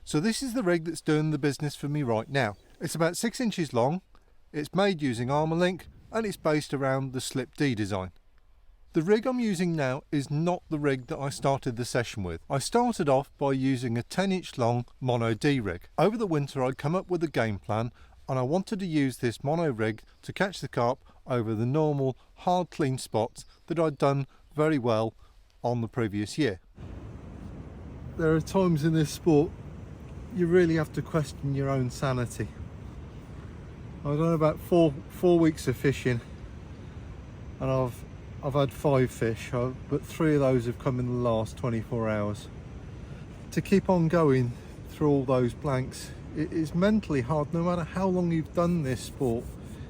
So this is the rig that's doing the business for me right now. It's about 6 inches long, it's made using armour link, and it's based around the slip D design. The rig I'm using now is not the rig that I started the session with. I started off by using a 10-inch long mono D rig. Over the winter I'd come up with a game plan, and I wanted to use this mono rig to catch the carp over the normal hard clean spots that I'd done very well on the previous year. There are times in this sport you really have to question your own sanity. I've done about four weeks of fishing, and I've had 5 fish, but 3 of those have come in the last 24 hours. To keep on going through all those blanks, it is mentally hard. No matter how long you've done this sport,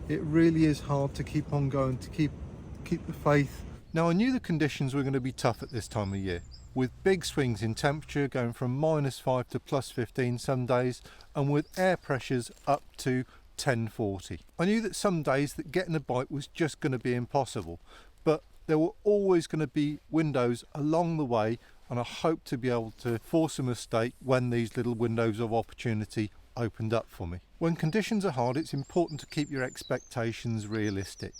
it really is hard to keep on going, to keep the faith. Now, I knew the conditions were going to be tough at this time of year, with big swings in temperature going from -5 to +15 some days, and with air pressures up to 1040. I knew that some days that getting a bite was just going to be impossible, but there were always going to be windows along the way, and I hoped to be able to force a mistake when these little windows of opportunity opened up for me. When conditions are hard, it's important to keep your expectations realistic.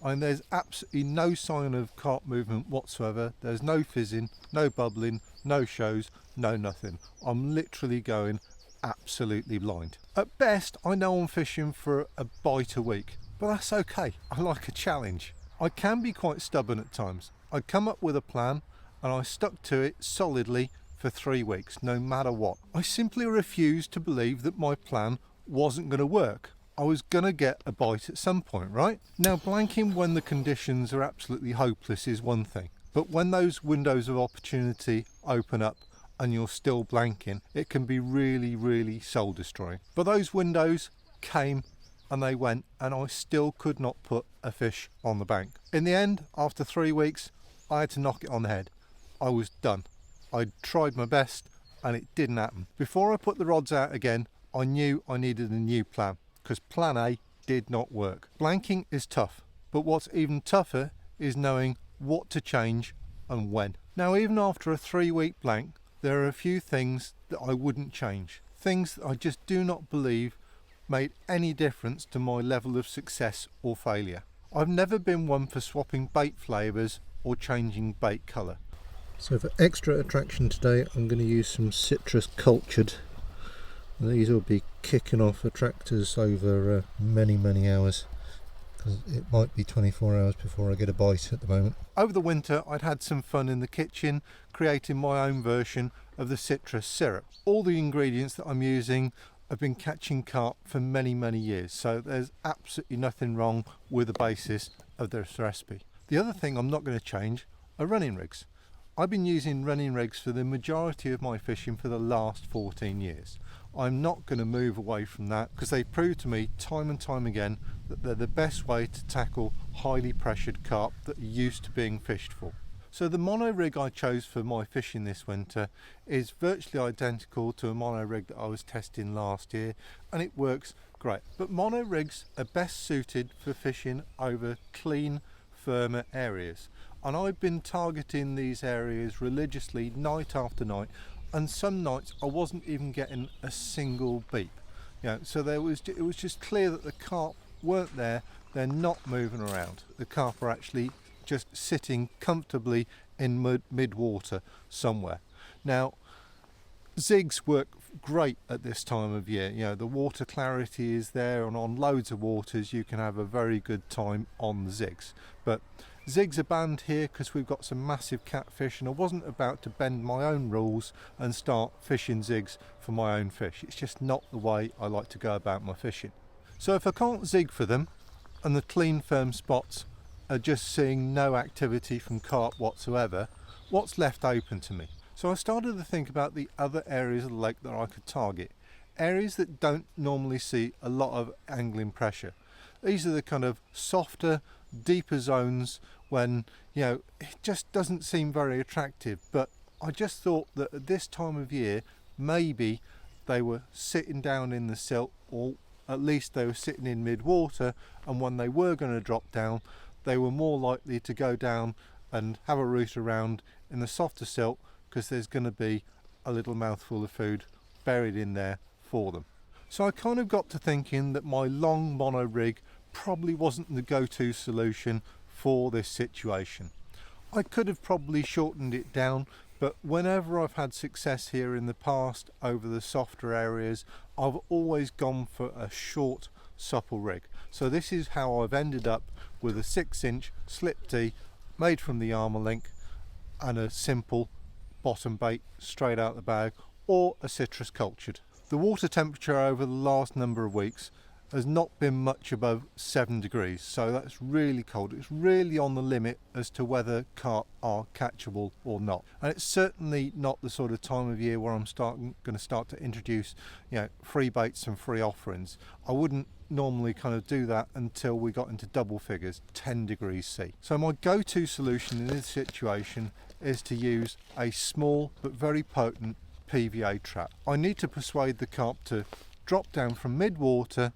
And there's absolutely no sign of carp movement whatsoever. There's no fizzing, no bubbling, no shows, no nothing. I'm literally going absolutely blind. At best, I know I'm fishing for a bite a week, but that's okay. I like a challenge. I can be quite stubborn at times. I come up with a plan and I stuck to it solidly for 3 weeks, no matter what. I simply refused to believe that my plan wasn't going to work. I was going to get a bite at some point, right? Now, blanking when the conditions are absolutely hopeless is one thing, but when those windows of opportunity open up and you're still blanking, it can be really, really soul destroying. But those windows came and they went, and I still could not put a fish on the bank. In the end, after 3 weeks, I had to knock it on the head. I was done. I'd tried my best and it didn't happen. Before I put the rods out again, I knew I needed a new plan, because plan A did not work. Blanking is tough, but what's even tougher is knowing what to change and when. Now, even after a 3-week blank, there are a few things that I wouldn't change. Things that I just do not believe made any difference to my level of success or failure. I've never been one for swapping bait flavours or changing bait colour. So for extra attraction today, I'm going to use some citrus cultured. These will be kicking off attractors over many hours, because it might be 24 hours before I get a bite at the moment. Over the winter I'd had some fun in the kitchen creating my own version of the citrus syrup. All the ingredients that I'm using have been catching carp for many years, so there's absolutely nothing wrong with the basis of this recipe. The other thing I'm not going to change are running rigs. I've been using running rigs for the majority of my fishing for the last 14 years. I'm not going to move away from that, because they prove to me time and time again that they're the best way to tackle highly pressured carp that are used to being fished for. So the mono rig I chose for my fishing this winter is virtually identical to a mono rig that I was testing last year, and it works great. But mono rigs are best suited for fishing over clean, firmer areas. And I've been targeting these areas religiously night after night, and some nights I wasn't even getting a single beep. So it was just clear that the carp weren't there. They're not moving around. The carp are actually just sitting comfortably in mid-water somewhere. Now, zigs work great at this time of year. The water clarity is there, and on loads of waters you can have a very good time on the zigs. But zigs are banned here because we've got some massive catfish, and I wasn't about to bend my own rules and start fishing zigs for my own fish. It's just not the way I like to go about my fishing. So if I can't zig for them, and the clean firm spots are just seeing no activity from carp whatsoever, what's left open to me? So I started to think about the other areas of the lake that I could target, areas that don't normally see a lot of angling pressure. These are the kind of softer, deeper zones when it just doesn't seem very attractive, but I just thought that at this time of year maybe they were sitting down in the silt, or at least they were sitting in mid-water, and when they were going to drop down they were more likely to go down and have a root around in the softer silt, because there's going to be a little mouthful of food buried in there for them. So I kind of got to thinking that my long mono rig probably wasn't the go-to solution for this situation. I could have probably shortened it down, but whenever I've had success here in the past over the softer areas, I've always gone for a short supple rig. So this is how I've ended up with a 6-inch slip D made from the armour link and a simple bottom bait straight out the bag, or a citrus cultured. The water temperature over the last number of weeks has not been much above 7 degrees, so that's really cold. It's really on the limit as to whether carp are catchable or not, and it's certainly not the sort of time of year where I'm going to start to introduce, free baits and free offerings. I wouldn't normally kind of do that until we got into double figures, 10 degrees C. So my go-to solution in this situation is to use a small but very potent PVA trap. I need to persuade the carp to drop down from mid-water,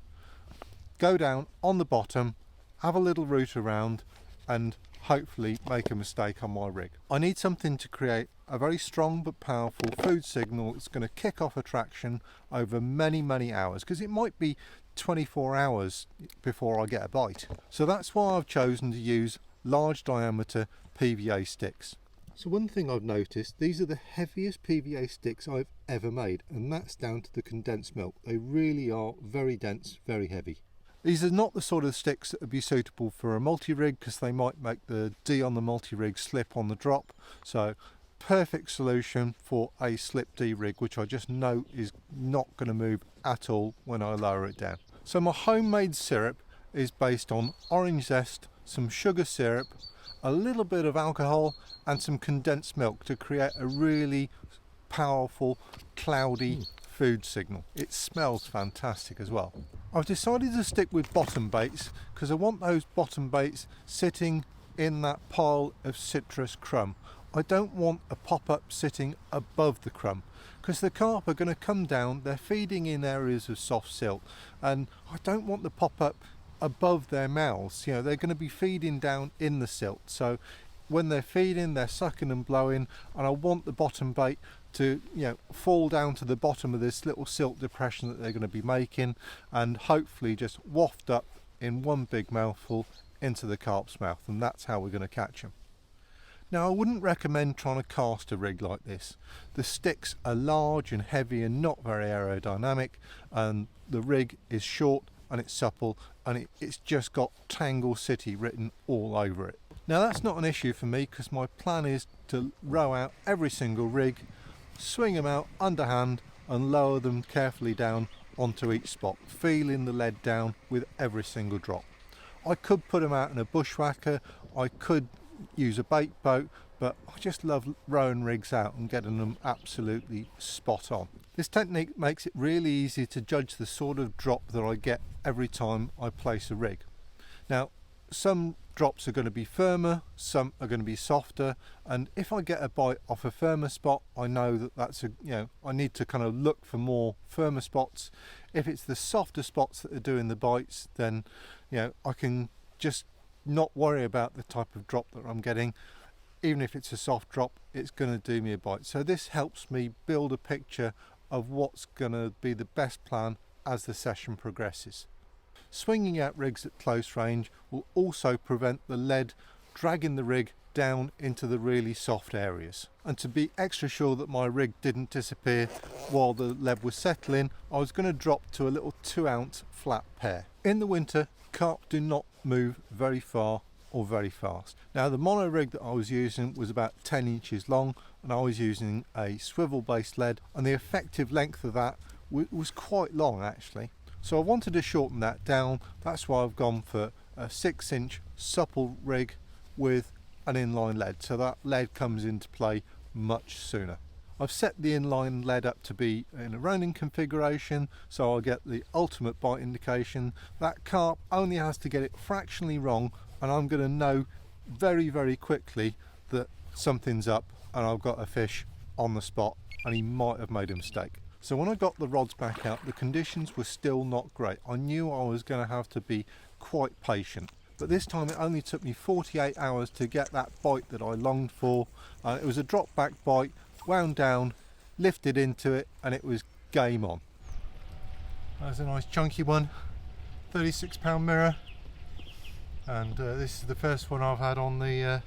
go down on the bottom, have a little root around, and hopefully make a mistake on my rig. I need something to create a very strong but powerful food signal that's going to kick off attraction over many hours, because it might be 24 hours before I get a bite. So that's why I've chosen to use large diameter PVA sticks. So one thing I've noticed, these are the heaviest PVA sticks I've ever made, and that's down to the condensed milk. They really are very dense, very heavy. These are not the sort of sticks that would be suitable for a multi-rig, because they might make the D on the multi-rig slip on the drop. So perfect solution for a slip D rig, which I just know is not going to move at all when I lower it down. So my homemade syrup is based on orange zest, some sugar syrup, a little bit of alcohol and some condensed milk to create a really powerful cloudy food signal. It smells fantastic as well. I've decided to stick with bottom baits because I want those bottom baits sitting in that pile of citrus crumb. I don't want a pop-up sitting above the crumb, because the carp are going to come down, they're feeding in areas of soft silt, and I don't want the pop-up above their mouths. They're going to be feeding down in the silt, so when they're feeding they're sucking and blowing, and I want the bottom bait to fall down to the bottom of this little silt depression that they're going to be making, and hopefully just waft up in one big mouthful into the carp's mouth, and that's how we're going to catch them. Now, I wouldn't recommend trying to cast a rig like this. The sticks are large and heavy and not very aerodynamic, and the rig is short and it's supple, and it's just got Tangle City written all over it. Now, that's not an issue for me, because my plan is to row out every single rig, swing them out underhand and lower them carefully down onto each spot, feeling the lead down with every single drop. I could put them out in a bushwhacker, I could use a bait boat, but I just love rowing rigs out and getting them absolutely spot on. This technique makes it really easy to judge the sort of drop that I get every time I place a rig. Now, some drops are going to be firmer, some are going to be softer, and if I get a bite off a firmer spot, I know that that's I need to kind of look for more firmer spots. If it's the softer spots that are doing the bites, then I can just not worry about the type of drop that I'm getting. Even if it's a soft drop, it's going to do me a bite. So this helps me build a picture of what's going to be the best plan as the session progresses. Swinging out rigs at close range will also prevent the lead dragging the rig down into the really soft areas. And to be extra sure that my rig didn't disappear while the lead was settling, I was going to drop to a little 2-ounce flat pair. In the winter, carp do not move very far or very fast. Now, the mono rig that I was using was about 10 inches long, and I was using a swivel based lead, and the effective length of that was quite long actually. So I wanted to shorten that down. That's why I've gone for a 6-inch supple rig with an inline lead, so that lead comes into play much sooner. I've set the inline lead up to be in a running configuration, so I'll get the ultimate bite indication. That carp only has to get it fractionally wrong, and I'm going to know very quickly that something's up and I've got a fish on the spot, and he might have made a mistake. So when I got the rods back out, the conditions were still not great. I knew I was going to have to be quite patient, but this time it only took me 48 hours to get that bite that I longed for. It was a drop back bite, wound down, lifted into it, and it was game on. There's a nice chunky one, 36-pound mirror, and this is the first one I've had on the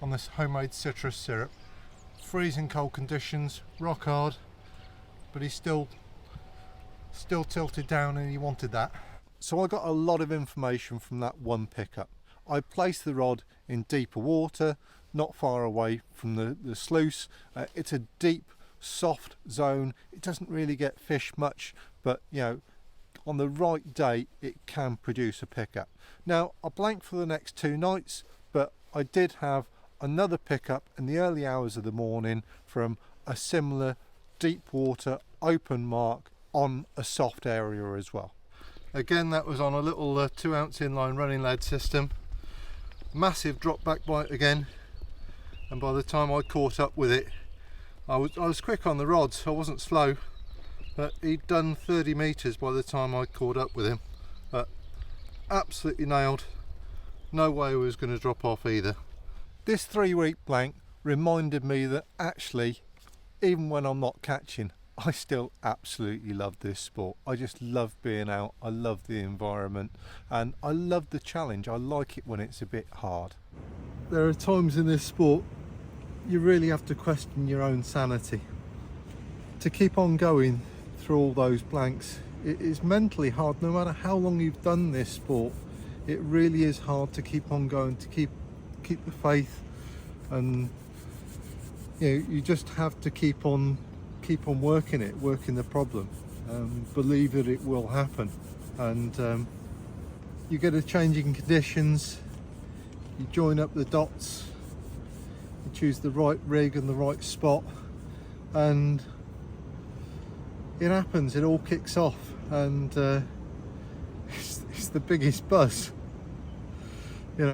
on this homemade citrus syrup. Freezing cold conditions, rock hard, but he's still tilted down, and he wanted that. So I got a lot of information from that one pickup. I placed the rod in deeper water, not far away from the sluice. It's a deep, soft zone. It doesn't really get fish much, but you know, on the right day it can produce a pickup. Now I blanked for the next 2 nights, but I did have another pickup in the early hours of the morning from a similar deep water open mark on a soft area as well. Again, that was on a little 2-ounce inline running lead system. Massive drop back bite again, and by the time I caught up with it, I was quick on the rods, I wasn't slow, but he'd done 30 metres by the time I caught up with him. But absolutely nailed, no way he was going to drop off either. This 3-week blank reminded me that actually, even when I'm not catching, I still absolutely love this sport. I just love being out, I love the environment, and I love the challenge. I like it when it's a bit hard. There are times in this sport you really have to question your own sanity. To keep on going through all those blanks, it is mentally hard. No matter how long you've done this sport, it really is hard to keep on going, to keep the faith, and you know, you just have to keep on working the problem, believe that it will happen, and you get a changing conditions, you join up the dots, you choose the right rig and the right spot, and it happens, it all kicks off, and it's the biggest buzz.